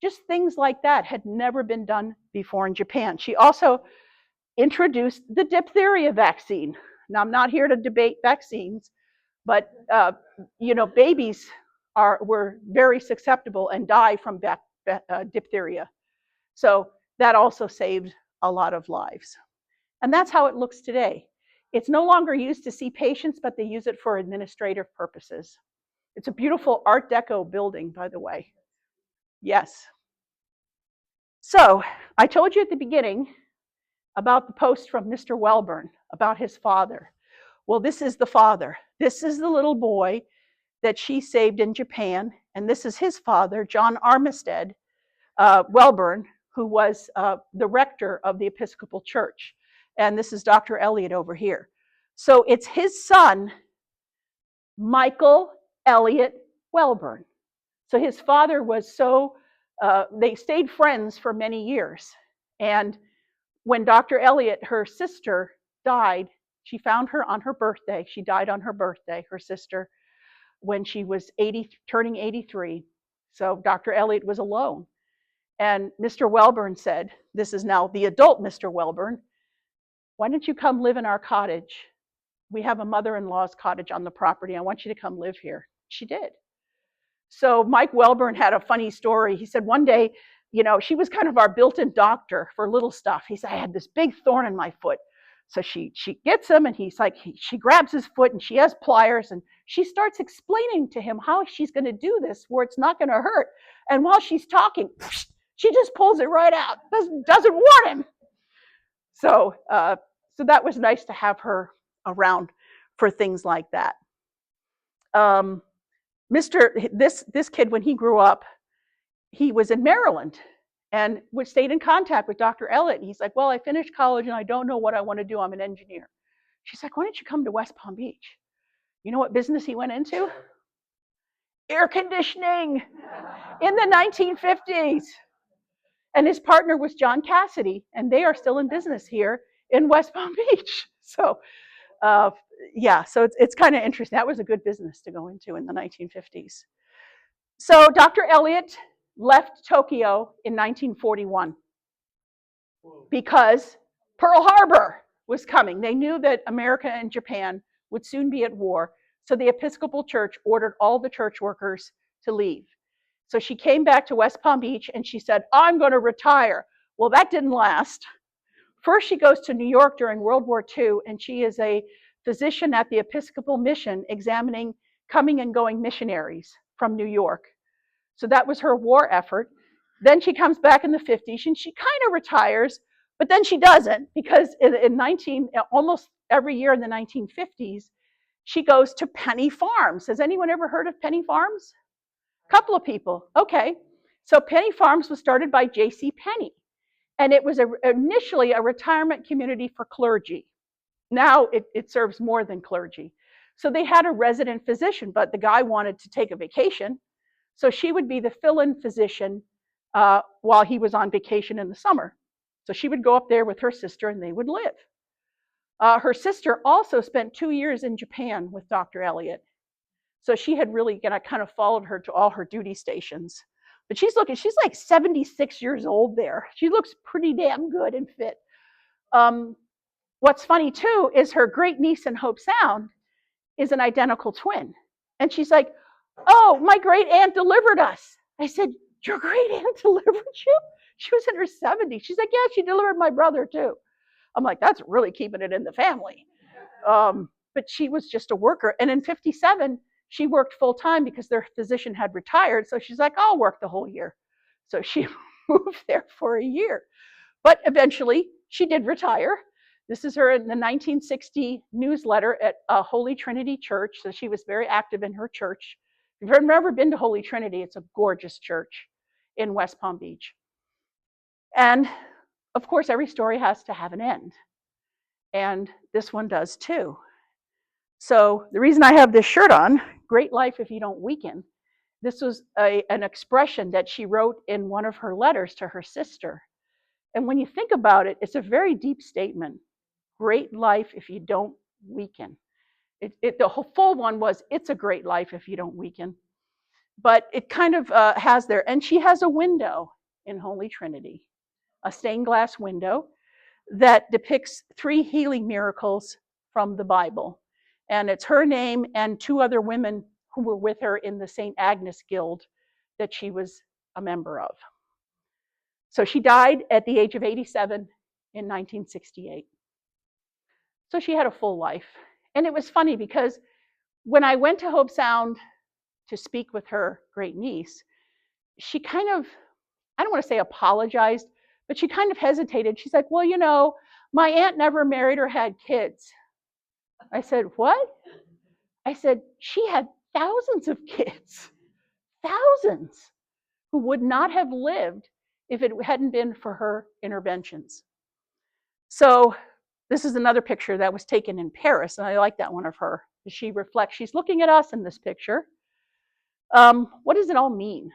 Just things like that had never been done before in Japan. She also introduced the diphtheria vaccine. Now, I'm not here to debate vaccines, but babies were very susceptible and die from diphtheria. So that also saved a lot of lives. And that's how it looks today. It's no longer used to see patients, but they use it for administrative purposes. It's a beautiful Art Deco building, by the way. Yes. So I told you at the beginning about the post from Mr. Welburn about his father. Well, this is the father. This is the little boy that she saved in Japan. And this is his father, John Armistead Welburn, who was the rector of the Episcopal Church. And this is Dr. Elliott over here. So it's his son, Michael Elliott Welburn. So his father was they stayed friends for many years. And when Dr. Elliott, her sister, died, she found her on her birthday. She died on her birthday, her sister, when she was turning 83. So Dr. Elliott was alone. And Mr. Welburn said, this is now the adult Mr. Welburn, why don't you come live in our cottage? We have a mother-in-law's cottage on the property. I want you to come live here. She did. So Mike Welburn had a funny story. He said one day, she was kind of our built-in doctor for little stuff. He said, I had this big thorn in my foot. So she gets him, and he's like, she grabs his foot, and she has pliers, and she starts explaining to him how she's going to do this where it's not going to hurt. And while she's talking, she just pulls it right out. Doesn't warn him. So that was nice to have her around for things like that. This kid, when he grew up, he was in Maryland and stayed in contact with Dr. Elliott. And he's like, well, I finished college and I don't know what I want to do. I'm an engineer. She's like, why don't you come to West Palm Beach? You know what business he went into? Air conditioning in the 1950s. And his partner was John Cassidy, and they are still in business here in West Palm Beach. So so it's kind of interesting. That was a good business to go into in the 1950s. So Dr. Elliott left Tokyo in 1941 because Pearl Harbor was coming. They knew that America and Japan would soon be at war. So the Episcopal Church ordered all the church workers to leave. So she came back to West Palm Beach and she said, I'm going to retire. Well, that didn't last First, she goes to New York during World War II, and she is a physician at the Episcopal Mission examining coming and going missionaries from New York. So that was her war effort. Then she comes back in the 50s, and she kind of retires, but then she doesn't, because almost every year in the 1950s, she goes to penny farms. Has anyone ever heard of penny farms? A couple of people. Okay. So penny farms was started by J.C. Penney, and it was initially a retirement community for clergy. Now it serves more than clergy. So they had a resident physician, but the guy wanted to take a vacation, so she would be the fill-in physician while he was on vacation in the summer. So she would go up there with her sister, and they would live. Her sister also spent 2 years in Japan with Dr. Elliot. So she had really kind of followed her to all her duty stations. But she's like 76 years old there. She looks pretty damn good and fit. What's funny too is her great niece in Hope Sound is an identical twin. And she's like, oh, my great aunt delivered us. I said, your great aunt delivered you? She was in her 70s. She's like, yeah, she delivered my brother too. I'm like, that's really keeping it in the family. But she was just a worker. And in 57, she worked full time because their physician had retired. So she's like, I'll work the whole year. So she moved there for a year. But eventually, she did retire. This is her in the 1960 newsletter at Holy Trinity Church. So she was very active in her church. If you've ever been to Holy Trinity, it's a gorgeous church in West Palm Beach. And of course, every story has to have an end. And this one does too. So the reason I have this shirt on, great life if you don't weaken, this was an expression that she wrote in one of her letters to her sister. And when you think about it, it's a very deep statement. Great life if you don't weaken. The whole full one was, it's a great life if you don't weaken. But it kind of has there. And she has a window in Holy Trinity, a stained glass window that depicts 3 healing miracles from the Bible. And it's her name and 2 other women who were with her in the St. Agnes Guild that she was a member of. So she died at the age of 87 in 1968. So she had a full life. And it was funny because when I went to Hope Sound to speak with her great niece, she kind of, I don't want to say apologized, but she kind of hesitated. She's like, well, you know, my aunt never married or had kids. I said, what? I said, she had thousands of kids, thousands, who would not have lived if it hadn't been for her interventions. So this is another picture that was taken in Paris, and I like that one of her. She reflects, she's looking at us in this picture. What does it all mean?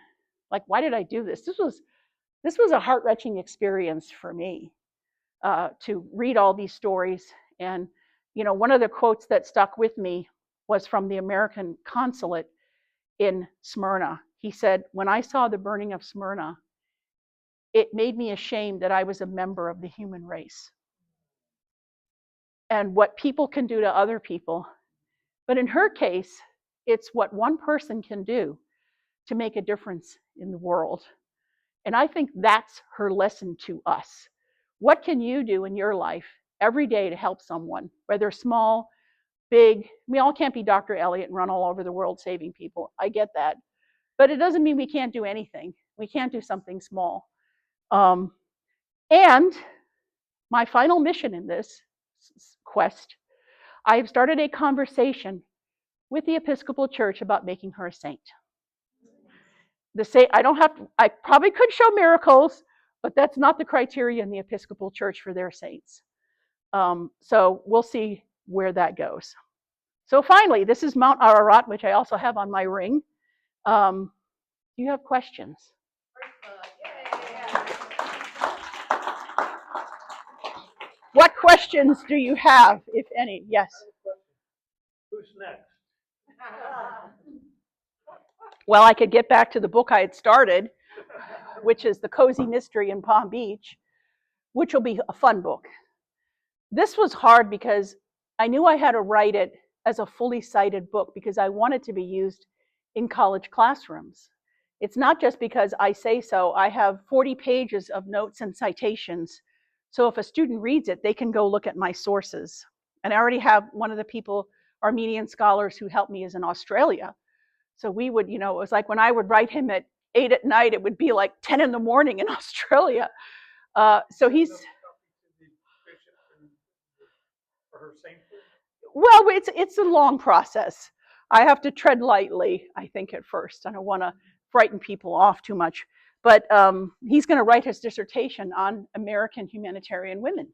Like, why did I do this? This was a heart-wrenching experience for me to read all these stories. And, you know, one of the quotes that stuck with me was from the American consulate in Smyrna. He said, when I saw the burning of Smyrna, it made me ashamed that I was a member of the human race. And what people can do to other people. But in her case, it's what one person can do to make a difference in the world. And I think that's her lesson to us. What can you do in your life every day to help someone, whether small, big? We all can't be Dr. Elliot and run all over the world saving people. I get that. But it doesn't mean we can't do anything. We can't do something small. And my final mission in this quest, I have started a conversation with the Episcopal Church about making her a saint. I probably could show miracles, but that's not the criteria in the Episcopal Church for their saints. So we'll see where that goes. So finally, this is Mount Ararat, which I also have on my ring. Do you have questions? What questions do you have, if any? Yes. Who's next? Well, I could get back to the book I had started, which is The Cozy Mystery in Palm Beach, which will be a fun book. This was hard because I knew I had to write it as a fully cited book because I want it to be used in college classrooms. It's not just because I say so. I have 40 pages of notes and citations So if a student reads it, they can go look at my sources. And I already have one of the people, Armenian scholars who helped me, is in Australia. So we would, it was like when I would write him at 8 at night, it would be like 10 in the morning in Australia. So he's, well, it's a long process. I have to tread lightly, I think, at first. I don't want to frighten people off too much. But he's going to write his dissertation on American humanitarian women.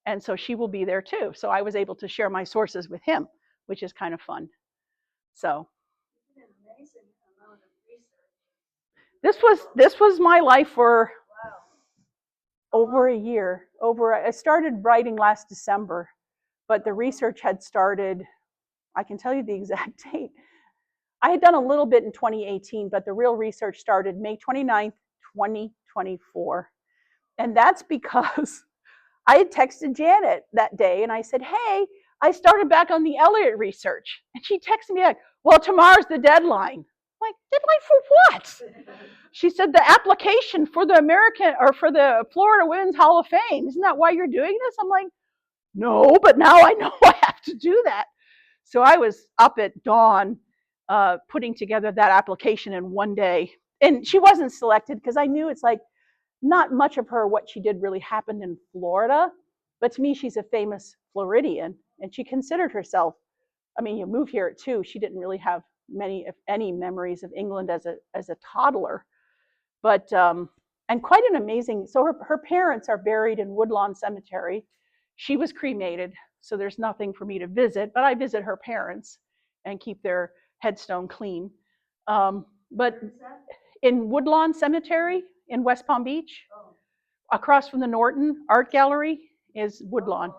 And so she will be there too. So I was able to share my sources with him, which is kind of fun. So An amazing amount of research. this was my life for over a year. I started writing last December, but the research had started, I can tell you the exact date. I had done a little bit in 2018, but the real research started May 29th, 2024. And that's because I had texted Janet that day and I said, hey, I started back on the Elliott research. And she texted me back, well, tomorrow's the deadline. I'm like, deadline for what? She said, the application for the Florida Women's Hall of Fame. Isn't that why you're doing this? I'm like, no, but now I know I have to do that. So I was up at dawn putting together that application in one day. And she wasn't selected because I knew it's like not much of what she did really happened in Florida. But to me, she's a famous Floridian. And she considered herself, I mean, you move here at 2. She didn't really have many, if any, memories of England as a toddler. But, and quite an amazing, so her parents are buried in Woodlawn Cemetery. She was cremated, so there's nothing for me to visit, but I visit her parents and keep their headstone clean. But in Woodlawn Cemetery in West Palm Beach, across from the Norton Art Gallery is Woodlawn.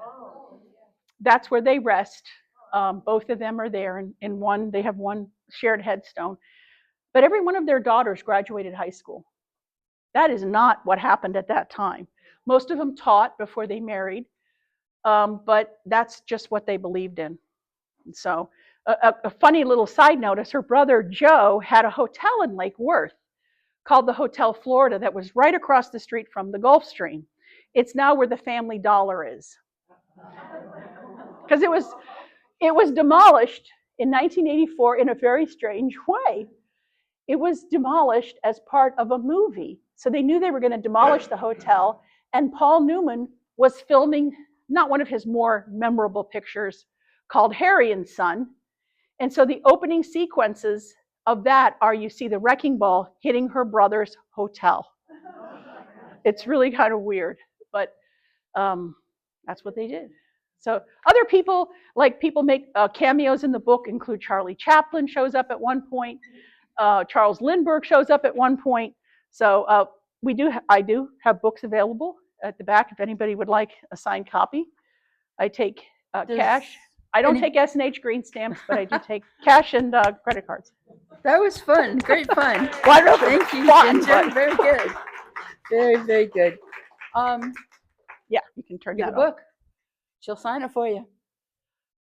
That's where they rest. Both of them are there. In one, they have one shared headstone. But every one of their daughters graduated high school. That is not what happened at that time. Most of them taught before they married, but that's just what they believed in. And so a funny little side note is her brother Joe had a hotel in Lake Worth called the Hotel Florida that was right across the street from the Gulf Stream. It's now where the Family Dollar is. Because it was demolished in 1984 in a very strange way. It was demolished as part of a movie. So they knew they were going to demolish the hotel, and Paul Newman was filming not one of his more memorable pictures called Harry and Son. And so the opening sequences of that are, you see the wrecking ball hitting her brother's hotel. It's really kind of weird, but that's what they did. So other people, like people make cameos in the book, include Charlie Chaplin shows up at one point. Charles Lindbergh shows up at one point. So I do have books available at the back if anybody would like a signed copy. I take cash. I don't take S&H green stamps, but I do take cash and credit cards. That was fun. Great fun. Wonderful. Thank you, Fun, Ginger. but- Very good. Very, very good. Yeah, you can turn Get that a off. book. She'll sign it for you.